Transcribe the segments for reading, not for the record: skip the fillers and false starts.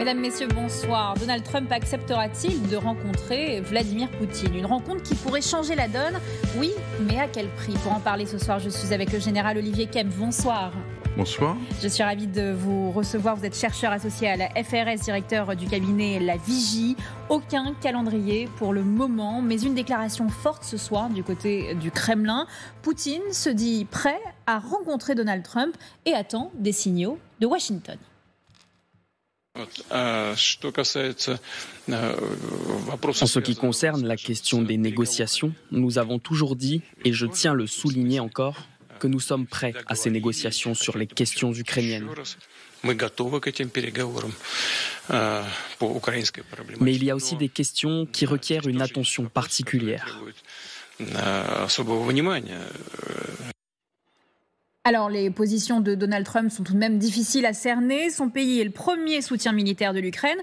Mesdames, Messieurs, bonsoir. Donald Trump acceptera-t-il de rencontrer Vladimir Poutine? Une rencontre qui pourrait changer la donne? Oui, mais à quel prix? Pour en parler ce soir, je suis avec le général Olivier Kempf. Bonsoir. Bonsoir. Je suis ravie de vous recevoir. Vous êtes chercheur associé à la FRS, directeur du cabinet La Vigie. Aucun calendrier pour le moment, mais une déclaration forte ce soir du côté du Kremlin. Poutine se dit prêt à rencontrer Donald Trump et attend des signaux de Washington. En ce qui concerne la question des négociations, nous avons toujours dit, et je tiens à le souligner encore, que nous sommes prêts à ces négociations sur les questions ukrainiennes. Mais il y a aussi des questions qui requièrent une attention particulière. Alors, les positions de Donald Trump sont tout de même difficiles à cerner. Son pays est le premier soutien militaire de l'Ukraine,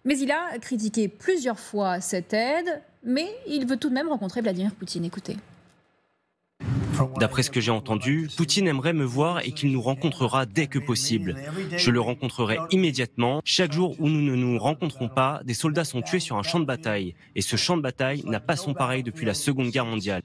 mais il a critiqué plusieurs fois cette aide, mais il veut tout de même rencontrer Vladimir Poutine. Écoutez. D'après ce que j'ai entendu, Poutine aimerait me voir et qu'il nous rencontrera dès que possible. Je le rencontrerai immédiatement. Chaque jour où nous ne nous rencontrons pas, des soldats sont tués sur un champ de bataille. Et ce champ de bataille n'a pas son pareil depuis la Seconde Guerre mondiale.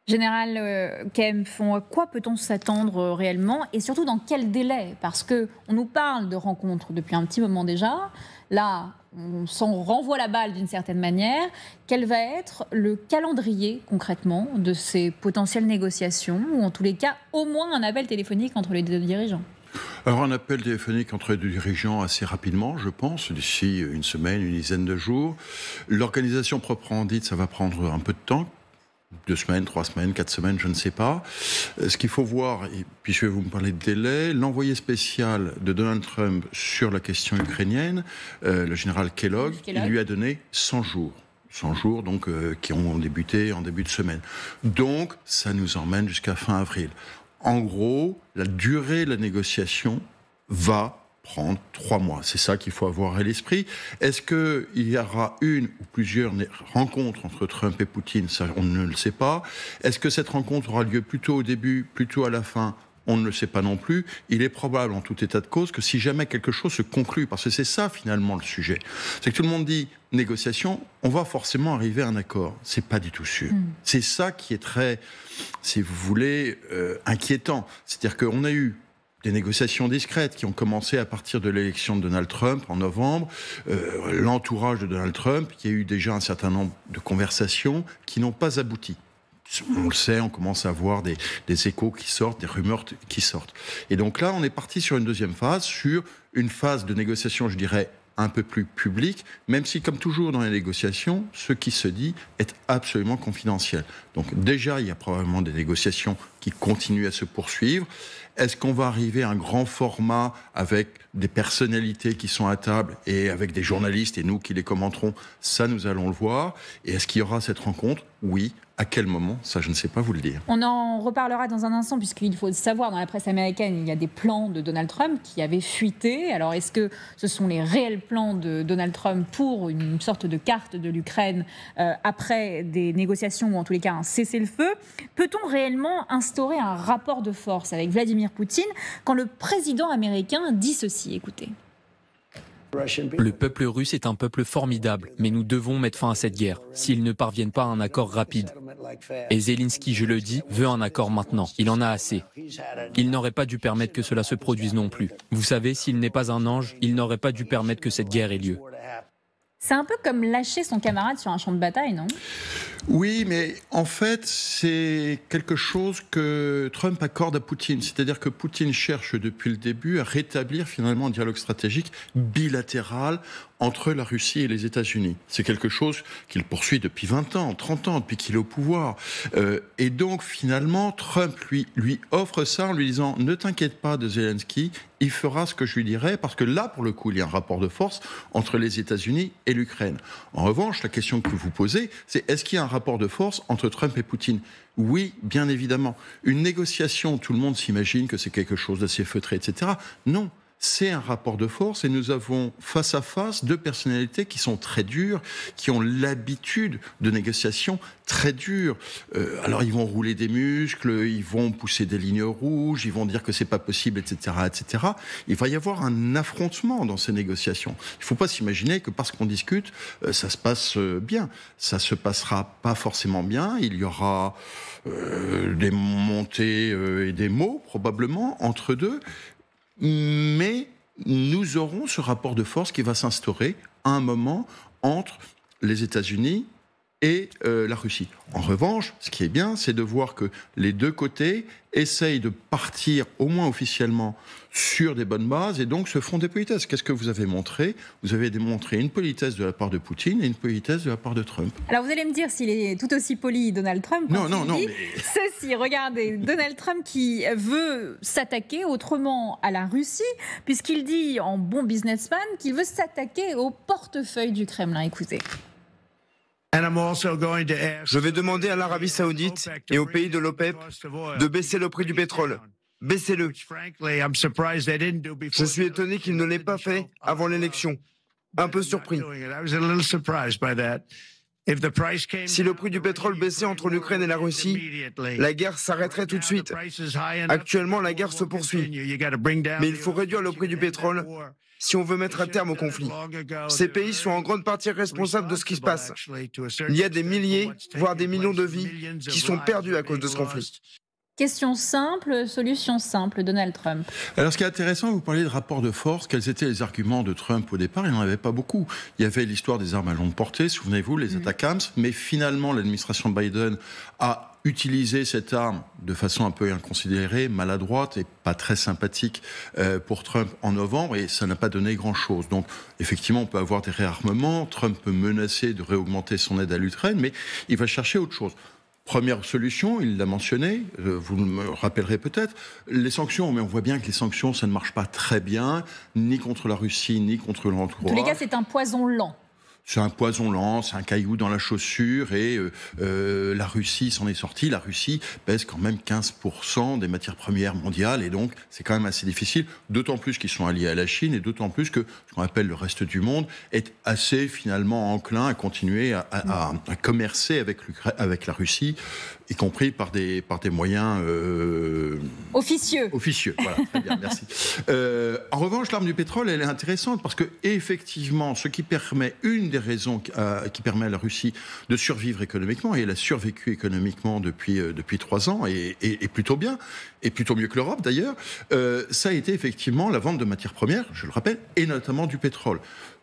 Général Kempf, à quoi peut-on s'attendre réellement et surtout dans quel délai? Parce qu'on nous parle de rencontres depuis un petit moment déjà. Là, on s'en renvoie la balle d'une certaine manière. Quel va être le calendrier concrètement de ces potentielles négociations ou en tous les cas au moins un appel téléphonique entre les deux dirigeants? Alors un appel téléphonique entre les deux dirigeants assez rapidement, je pense, d'ici une semaine, une dizaine de jours. L'organisation proprement dite, ça va prendre un peu de temps. 2 semaines, 3 semaines, 4 semaines, je ne sais pas. Ce qu'il faut voir, et puis je vais vous parler de délai, l'envoyé spécial de Donald Trump sur la question ukrainienne, le général Kellogg, il lui a donné 100 jours. 100 jours donc, qui ont débuté en début de semaine. Donc, ça nous emmène jusqu'à fin avril. En gros, la durée de la négociation va prendre 3 mois. C'est ça qu'il faut avoir à l'esprit. Est-ce qu'il y aura une ou plusieurs rencontres entre Trump et Poutine? Ça, on ne le sait pas. Est-ce que cette rencontre aura lieu plutôt au début, plutôt à la fin? On ne le sait pas non plus. Il est probable, en tout état de cause, que si jamais quelque chose se conclut, parce que c'est ça finalement le sujet, c'est que tout le monde dit négociation, on va forcément arriver à un accord. C'est pas du tout sûr. C'est ça qui est très, si vous voulez, inquiétant. C'est-à-dire qu'on a eu des négociations discrètes qui ont commencé à partir de l'élection de Donald Trump en novembre. L'entourage de Donald Trump, il y a eu déjà un certain nombre de conversations qui n'ont pas abouti. On le sait, on commence à voir des échos qui sortent, des rumeurs qui sortent. Et donc là, on est parti sur une deuxième phase, sur une phase de négociation, je dirais, un peu plus publique, même si, comme toujours dans les négociations, ce qui se dit est absolument confidentiel. Donc déjà, il y a probablement des négociations qui continuent à se poursuivre. Est-ce qu'on va arriver à un grand format avec des personnalités qui sont à table et avec des journalistes et nous qui les commenterons? Ça, nous allons le voir. Et est-ce qu'il y aura cette rencontre? Oui. À quel moment? Ça, je ne sais pas vous le dire. On en reparlera dans un instant, puisqu'il faut savoir, dans la presse américaine, il y a des plans de Donald Trump qui avaient fuité. Alors, est-ce que ce sont les réels plans de Donald Trump pour une sorte de carte de l'Ukraine après des négociations, ou en tous les cas un cessez-le-feu? Peut-on réellement instaurer un rapport de force avec Vladimir Poutine quand le président américain dit ceci? Écoutez. Le peuple russe est un peuple formidable, mais nous devons mettre fin à cette guerre, s'ils ne parviennent pas à un accord rapide. Et Zelensky, je le dis, veut un accord maintenant. Il en a assez. Il n'aurait pas dû permettre que cela se produise non plus. Vous savez, s'il n'est pas un ange, il n'aurait pas dû permettre que cette guerre ait lieu. C'est un peu comme lâcher son camarade sur un champ de bataille, non? Oui, mais en fait, c'est quelque chose que Trump accorde à Poutine. C'est-à-dire que Poutine cherche depuis le début à rétablir finalement un dialogue stratégique bilatéral entre la Russie et les États-Unis. C'est quelque chose qu'il poursuit depuis 20 ans, 30 ans, depuis qu'il est au pouvoir. Et donc, finalement, Trump lui offre ça en lui disant « Ne t'inquiète pas de Zelensky, il fera ce que je lui dirai », parce que là, pour le coup, il y a un rapport de force entre les États-Unis et l'Ukraine. En revanche, la question que vous posez, c'est est-ce qu'il y a un rapport de force entre Trump et Poutine? Oui, bien évidemment. Une négociation, tout le monde s'imagine que c'est quelque chose d'assez feutré, etc. Non. c'est un rapport de force et nous avons face à face deux personnalités qui sont très dures, qui ont l'habitude de négociations très dures. Alors ils vont rouler des muscles, ils vont pousser des lignes rouges, ils vont dire que c'est pas possible, etc., etc. Il va y avoir un affrontement dans ces négociations. Il ne faut pas s'imaginer que parce qu'on discute, ça se passe bien. Ça se passera pas forcément bien. Il y aura des montées et des mots probablement entre deux. Mais nous aurons ce rapport de force qui va s'instaurer à un moment entre les États-Unis et la Russie. En revanche, ce qui est bien, c'est de voir que les deux côtés essayent de partir, au moins officiellement, sur des bonnes bases et donc se font des politesses. Qu'est-ce que vous avez montré ? Vous avez démontré une politesse de la part de Poutine et une politesse de la part de Trump. Alors vous allez me dire s'il est tout aussi poli, Donald Trump, quand non, dit mais... ceci. Regardez, Donald Trump qui veut s'attaquer autrement à la Russie, puisqu'il dit en bon businessman qu'il veut s'attaquer au portefeuille du Kremlin. Écoutez. Je vais demander à l'Arabie Saoudite et aux pays de l'OPEP de baisser le prix du pétrole. Baissez-le. Je suis étonné qu'ils ne l'aient pas fait avant l'élection. Un peu surpris. Si le prix du pétrole baissait entre l'Ukraine et la Russie, la guerre s'arrêterait tout de suite. Actuellement, la guerre se poursuit. Mais il faut réduire le prix du pétrole si on veut mettre un terme au conflit. Ces pays sont en grande partie responsables de ce qui se passe. Il y a des milliers, voire des millions de vies qui sont perdues à cause de ce conflit. Question simple, solution simple, Donald Trump. Alors ce qui est intéressant, vous parlez de rapport de force. Quels étaient les arguments de Trump au départ ? Il n'en avait pas beaucoup. Il y avait l'histoire des armes à longue portée, souvenez-vous, les ATACMS, mais finalement l'administration Biden a utilisé cette arme de façon un peu inconsidérée, maladroite et pas très sympathique pour Trump en novembre, et ça n'a pas donné grand-chose. Donc effectivement, on peut avoir des réarmements, Trump peut menacer de réaugmenter son aide à l'Ukraine, mais il va chercher autre chose. Première solution, il l'a mentionné, vous me rappellerez peut-être, les sanctions, mais on voit bien que les sanctions, ça ne marche pas très bien, ni contre la Russie, ni contre l'entourage. En tous les cas, c'est un poison lent. C'est un poison lent, c'est un caillou dans la chaussure et la Russie s'en est sortie. La Russie pèse quand même 15% des matières premières mondiales et donc c'est quand même assez difficile, d'autant plus qu'ils sont alliés à la Chine et d'autant plus que ce qu'on appelle le reste du monde est assez finalement enclin à continuer à commercer avec la Russie, y compris par des moyens... Officieux. Officieux, voilà, très bien, merci. En revanche, l'arme du pétrole, elle est intéressante parce que effectivement, ce qui permet, une des raisons qui permet à la Russie de survivre économiquement, et elle a survécu économiquement depuis 3 ans, et plutôt bien, et plutôt mieux que l'Europe d'ailleurs, ça a été effectivement la vente de matières premières, je le rappelle, et notamment du pétrole.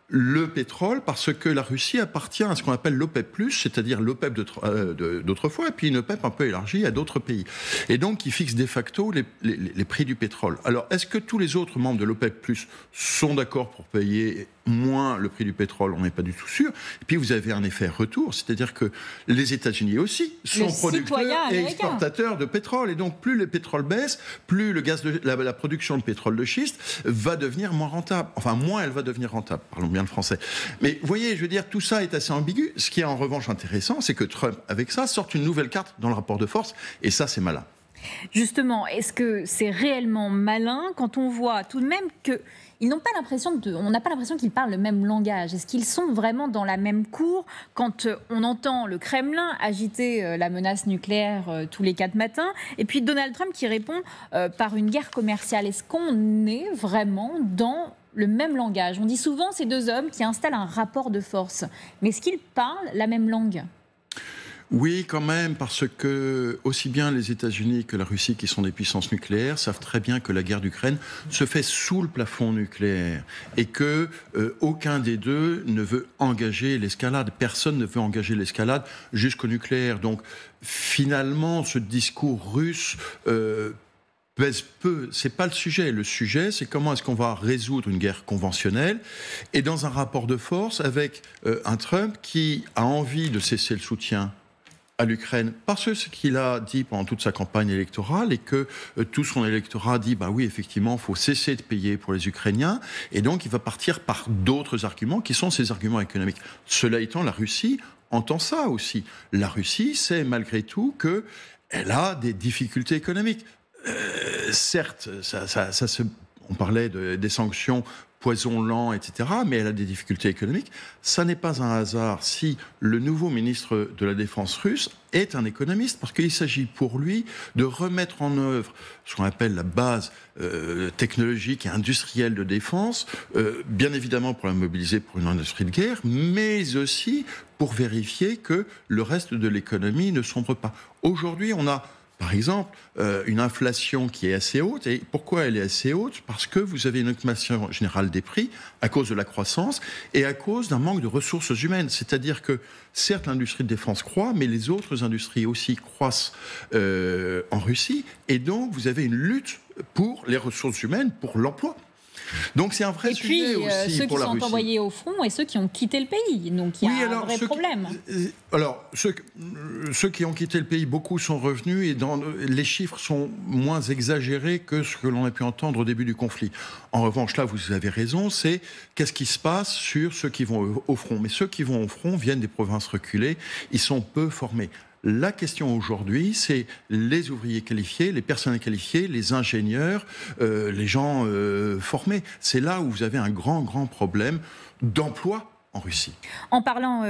Le pétrole, parce que la Russie appartient à ce qu'on appelle l'OPEP+, c'est-à-dire l'OPEP d'autrefois, et puis une OPEP un peu élargie à d'autres pays. Et donc, qui fixe de facto les prix du pétrole. Alors, est-ce que tous les autres membres de l'OPEP+, sont d'accord pour payer moins le prix du pétrole? On n'est pas du tout sûr. Et puis, vous avez un effet retour, c'est-à-dire que les États-Unis aussi sont producteurs et exportateurs de pétrole. Et donc, plus le pétrole baisse, plus le gaz la production de pétrole de schiste va devenir moins rentable. Enfin, moins elle va devenir rentable. Parlons bien le français. Mais vous voyez, je veux dire, tout ça est assez ambigu. Ce qui est en revanche intéressant, c'est que Trump, avec ça, sort une nouvelle carte dans le rapport de force. Et ça, c'est malin. Justement, est-ce que c'est réellement malin quand on voit tout de même que on n'a pas l'impression qu'ils parlent le même langage? Est-ce qu'ils sont vraiment dans la même cour quand on entend le Kremlin agiter la menace nucléaire tous les 4 matins et puis Donald Trump qui répond par une guerre commerciale? Est-ce qu'on est vraiment dans le même langage? On dit souvent ces deux hommes qui installent un rapport de force. Mais est-ce qu'ils parlent la même langue? Oui, quand même, parce que aussi bien les États-Unis que la Russie, qui sont des puissances nucléaires, savent très bien que la guerre d'Ukraine se fait sous le plafond nucléaire et que aucun des deux ne veut engager l'escalade. Personne ne veut engager l'escalade jusqu'au nucléaire. Donc, finalement, ce discours russe pèse peu. C'est pas le sujet. Le sujet, c'est comment est-ce qu'on va résoudre une guerre conventionnelle et dans un rapport de force avec un Trump qui a envie de cesser le soutien à l'Ukraine, parce que ce qu'il a dit pendant toute sa campagne électorale et que tout son électorat dit bah oui, effectivement, il faut cesser de payer pour les Ukrainiens, et donc il va partir par d'autres arguments qui sont ces arguments économiques. Cela étant, la Russie entend ça aussi. La Russie sait malgré tout qu'elle a des difficultés économiques. Certes, on parlait des sanctions poison lent, etc., mais elle a des difficultés économiques. Ça n'est pas un hasard si le nouveau ministre de la Défense russe est un économiste, parce qu'il s'agit pour lui de remettre en œuvre ce qu'on appelle la base technologique et industrielle de défense, bien évidemment pour la mobiliser pour une industrie de guerre, mais aussi pour vérifier que le reste de l'économie ne sombre pas. Aujourd'hui, on a par exemple, une inflation qui est assez haute. Et pourquoi elle est assez haute ? Parce que vous avez une augmentation générale des prix à cause de la croissance et à cause d'un manque de ressources humaines. C'est-à-dire que, certes, l'industrie de défense croît, mais les autres industries aussi croissent en Russie. Et donc, vous avez une lutte pour les ressources humaines, pour l'emploi. Donc c'est un vrai sujet aussi pour la Russie. Ceux qui sont envoyés au front et ceux qui ont quitté le pays. Donc il y a un vrai problème. Ceux qui ont quitté le pays, beaucoup sont revenus et les chiffres sont moins exagérés que ce que l'on a pu entendre au début du conflit. En revanche, là, vous avez raison, c'est qu'est-ce qui se passe sur ceux qui vont au front. Mais ceux qui vont au front viennent des provinces reculées, ils sont peu formés. La question aujourd'hui, c'est les ouvriers qualifiés, les personnels qualifiés, les ingénieurs, les gens formés. C'est là où vous avez un grand problème d'emploi en Russie. En parlant